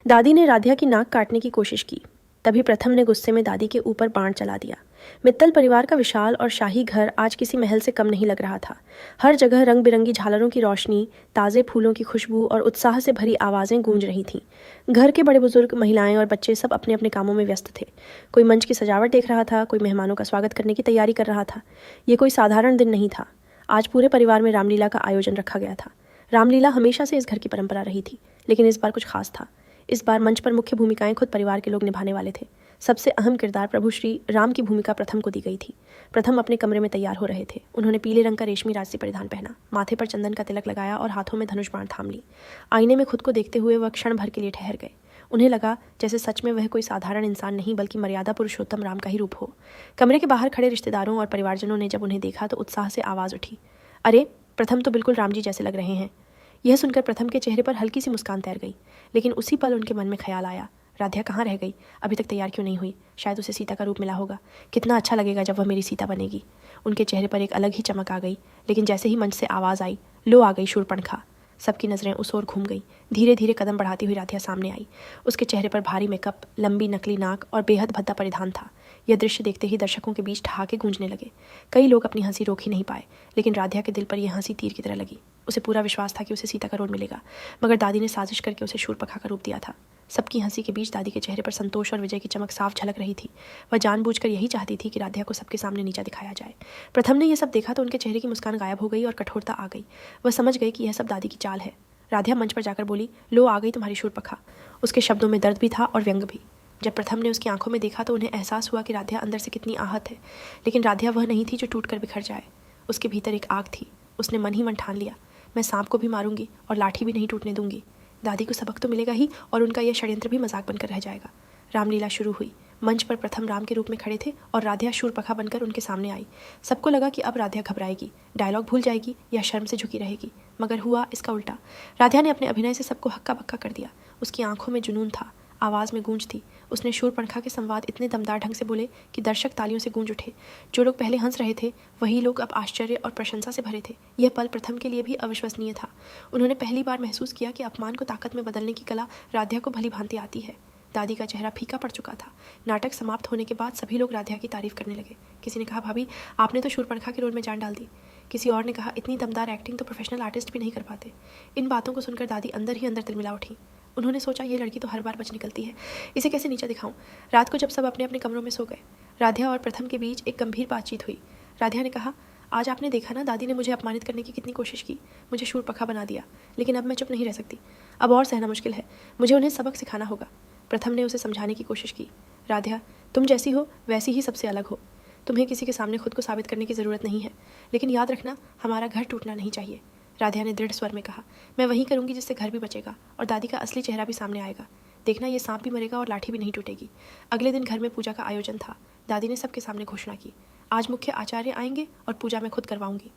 दादी ने राधिया की नाक काटने की कोशिश की। तभी प्रथम ने गुस्से में दादी के ऊपर बाण चला दिया। मित्तल परिवार का विशाल और शाही घर आज किसी महल से कम नहीं लग रहा था। हर जगह रंग बिरंगी झालरों की रोशनी, ताज़े फूलों की खुशबू और उत्साह से भरी आवाज़ें गूंज रही थीं। घर के बड़े बुजुर्ग, महिलाएं और बच्चे सब अपने अपने कामों में व्यस्त थे। कोई मंच की सजावट देख रहा था, कोई मेहमानों का स्वागत करने की तैयारी कर रहा था। ये कोई साधारण दिन नहीं था। आज पूरे परिवार में रामलीला का आयोजन रखा गया था। रामलीला हमेशा से इस घर की परंपरा रही थी, लेकिन इस बार कुछ खास था। इस बार मंच पर मुख्य भूमिकाएं खुद परिवार के लोग निभाने वाले थे। सबसे अहम किरदार प्रभु श्री राम की भूमिका प्रथम को दी गई थी। प्रथम अपने कमरे में तैयार हो रहे थे। उन्होंने पीले रंग का रेशमी राजसी परिधान पहना, माथे पर चंदन का तिलक लगाया और हाथों में धनुष बाण थाम ली। आईने में खुद को देखते हुए वह क्षण भर के लिए ठहर गए। उन्हें लगा जैसे सच में वह कोई साधारण इंसान नहीं बल्कि मर्यादा पुरुषोत्तम राम का ही रूप हो। कमरे के बाहर खड़े रिश्तेदारों और परिवारजनों ने जब उन्हें देखा तो उत्साह से आवाज़ उठी, अरे, प्रथम तो बिल्कुल राम जी जैसे लग रहे हैं। यह सुनकर प्रथम के चेहरे पर हल्की सी मुस्कान तैर गई, लेकिन उसी पल उनके मन में ख्याल आया, राधिया कहाँ रह गई? अभी तक तैयार क्यों नहीं हुई? शायद उसे सीता का रूप मिला होगा। कितना अच्छा लगेगा जब वह मेरी सीता बनेगी। उनके चेहरे पर एक अलग ही चमक आ गई, लेकिन जैसे ही मंच से आवाज़ आई, लो आ गई शूर्पणखा। सबकी नज़रें उस ओर घूम गई। धीरे धीरे कदम बढ़ाती हुई राधिया सामने आई। उसके चेहरे पर भारी मेकअप, लंबी नकली नाक और बेहद भद्दा परिधान था। यह दृश्य देखते ही दर्शकों के बीच ठहाके गूंजने लगे। कई लोग अपनी हंसी रोक ही नहीं पाए, लेकिन राधिया के दिल पर यह हंसी तीर की तरह लगी। उसे पूरा विश्वास था कि उसे सीता का रोल मिलेगा, मगर दादी ने साजिश करके उसे शूर्पणखा का रूप दिया था। सबकी हंसी के बीच दादी के चेहरे पर संतोष और विजय की चमक साफ झलक रही थी। वह जानबूझकर यही चाहती थी कि राधिया को सबके सामने नीचा दिखाया जाए। प्रथम ने यह सब देखा तो उनके चेहरे की मुस्कान गायब हो गई और कठोरता आ गई। वह समझ गए कि यह सब दादी की चाल है। राधिया मंच पर जाकर बोली, लो आ गई तुम्हारी शूर्पणखा। उसके शब्दों में दर्द भी था और व्यंग भी। जब प्रथम ने उसकी आंखों में देखा तो उन्हें एहसास हुआ कि राधिया अंदर से कितनी आहत है, लेकिन राधिया वह नहीं थी जो टूटकर बिखर जाए। उसके भीतर एक आग थी। उसने मन ही मन ठान लिया, मैं सांप को भी मारूंगी और लाठी भी नहीं टूटने दूंगी। दादी को सबक तो मिलेगा ही और उनका यह षड्यंत्र भी मजाक बनकर रह जाएगा। रामलीला शुरू हुई। मंच पर प्रथम राम के रूप में खड़े थे और राधिया शूर्पणखा बनकर उनके सामने आई। सबको लगा कि अब राधिया घबराएगी, डायलॉग भूल जाएगी या शर्म से झुकी रहेगी, मगर हुआ इसका उल्टा। राधिया ने अपने अभिनय से सबको हक्का बक्का कर दिया। उसकी आंखों में जुनून था, आवाज़ में गूंज थी। उसने शूर्पणखा के संवाद इतने दमदार ढंग से बोले कि दर्शक तालियों से गूंज उठे। जो लोग पहले हंस रहे थे वही लोग अब आश्चर्य और प्रशंसा से भरे थे। यह पल प्रथम के लिए भी अविश्वसनीय था। उन्होंने पहली बार महसूस किया कि अपमान को ताकत में बदलने की कला राधिया को भली भांति आती है। दादी का चेहरा फीका पड़ चुका था। नाटक समाप्त होने के बाद सभी लोग राधिया की तारीफ करने लगे। किसी ने कहा, भाभी आपने तो शूर्पणखा के रोल में जान डाल दी। किसी और ने कहा, इतनी दमदार एक्टिंग तो प्रोफेशनल आर्टिस्ट भी नहीं कर पाते। इन बातों को सुनकर दादी अंदर ही अंदर तिलमिला उठी। उन्होंने सोचा, ये लड़की तो हर बार बच निकलती है, इसे कैसे नीचा दिखाऊं। रात को जब सब अपने अपने कमरों में सो गए, राधिया और प्रथम के बीच एक गंभीर बातचीत हुई। राधिया ने कहा, आज आपने देखा ना, दादी ने मुझे अपमानित करने की कितनी कोशिश की, मुझे शूर्पणखा बना दिया, लेकिन अब मैं चुप नहीं रह सकती। अब और सहना मुश्किल है, मुझे उन्हें सबक सिखाना होगा। प्रथम ने उसे समझाने की कोशिश की, राधिया तुम जैसी हो वैसी ही सबसे अलग हो। तुम्हें किसी के सामने खुद को साबित करने की ज़रूरत नहीं है, लेकिन याद रखना हमारा घर टूटना नहीं चाहिए। राधिया ने दृढ़ स्वर में कहा, मैं वही करूंगी जिससे घर भी बचेगा और दादी का असली चेहरा भी सामने आएगा। देखना, ये सांप भी मरेगा और लाठी भी नहीं टूटेगी। अगले दिन घर में पूजा का आयोजन था। दादी ने सबके सामने घोषणा की, आज मुख्य आचार्य आएंगे और पूजा मैं खुद करवाऊंगी।